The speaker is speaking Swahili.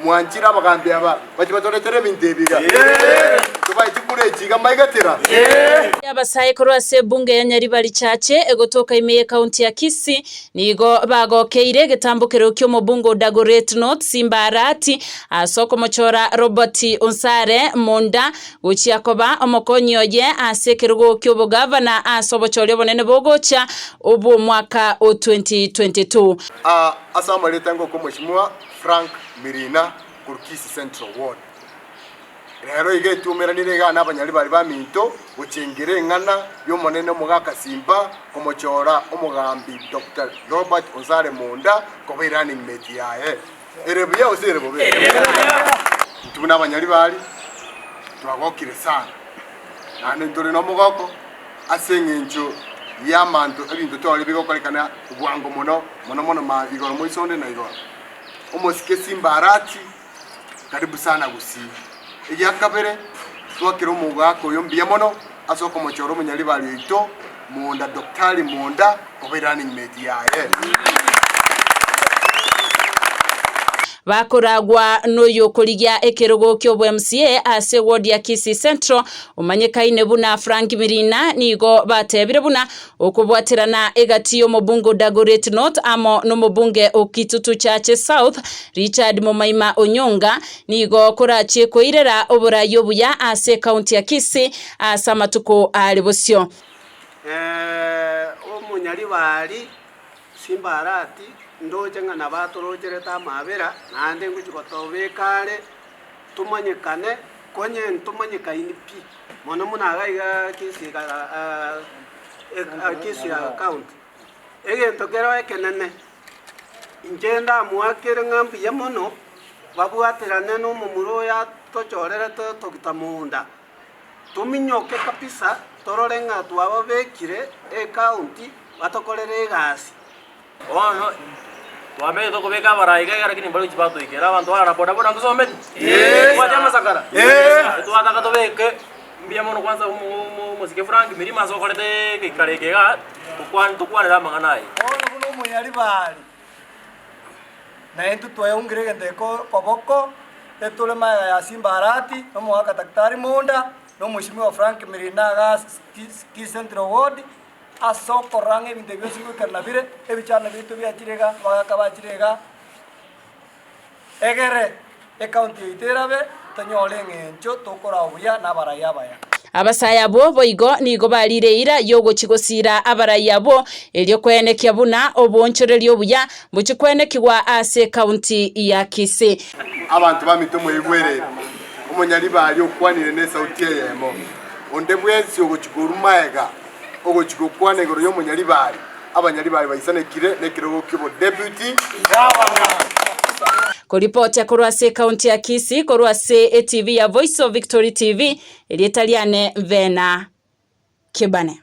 mwanchira bagambe aba bachibatolekere bintebiga tubaye tikure chiga maigatira abasaye korwase bunge ya Nyaribari chache egotoka imeye county ya Kisii nigo bagokeire gitambukiro kyo mubungo Dagoretti North Simbarati asoko mochora Robert Onsare Monda uchiakoba omokonyoye asekirugo kyo bugavana asobochore bonene bogocha ubu mwaka 2022 asama letango ko mheshimiwa Frank Mirina Kurkisi Central Ward rero ige tumera nirega n'abanyaribari baminto gucengere ngana yo monene mugaka simba komochora omugambi Dr. Robert Onsare Monda ko running mate yae erebuye osere bobe tubuna abanyaribari twagokire sana nane ndore no mugoko asengenjo yamanto ebintu twali bigokolekana ubwango mono mabigoro moisonde na igoro omosike Simbarati karibu sana gusi yakabere twakira umugako yombiye mono asoko mochoro munyaribari ito Monda Dr. Monda ko running mate yae bakoragwa noyo kuligia ekirogo kyo MCA ase ward ya Kisii Central umanyekaine buna Frank Mirina nigo batebire buna okubwatirana egati yo mubungo Dagoretti North amo no mubunge Okitutu Chache South Richard Mumaima Onyonga nigo korache koirera oburayo buya ase county ya Kisii asa matuko alibosyo omunyaribari Simbarati ndoje ngana batorogere ta mabera nande ngukotobekare tumanyekane konye tumanyekaini pi mono munagaiga Kisii account egento kero ekenene ingenda muakere ngambi ya mono babwaterane no mumuro ya tochorere tokitamunda tuminyoke kapisa tororenga twababekire account batokorere gasi ono wame to kubeka baraiga lakini mbali chibato ikera abantu ara boda boda ngusometi kwa jama sakara to ataka to beke mbia mono kwanza musike Frank Mirima zokorete kikareke tukwanira manganayi ono kuno munyaribari na entu twaungire ndeko koboko etule maya ya Simbarati no mwaka Daktari Monda no mheshimiwa Frank Mirina ga Kisii Central Ward asoko range binde byose bikarna bire ebichana bitu byakirega bagakabakirega egere account iterabe tanyole ngencho tokora obuya nabarayabaya abasaya bo boigo nigo barireira yogo chigosira abarayabo elyo kwenekia buna obonchoreri obuya buchikwenekirwa ase county ya Kisii abantu bamitomo egwere umunyaribari okwanire ne sauti yemo onde bwezi ogochikurumaega ogochikukwana igoro yo munyaribari abanyaribari bayisanekire nekirogo kibo deputy Koripoti ya korwase county ya Kisii korwase TV ya Voice of Victory TV elietaliane Vena Kibane.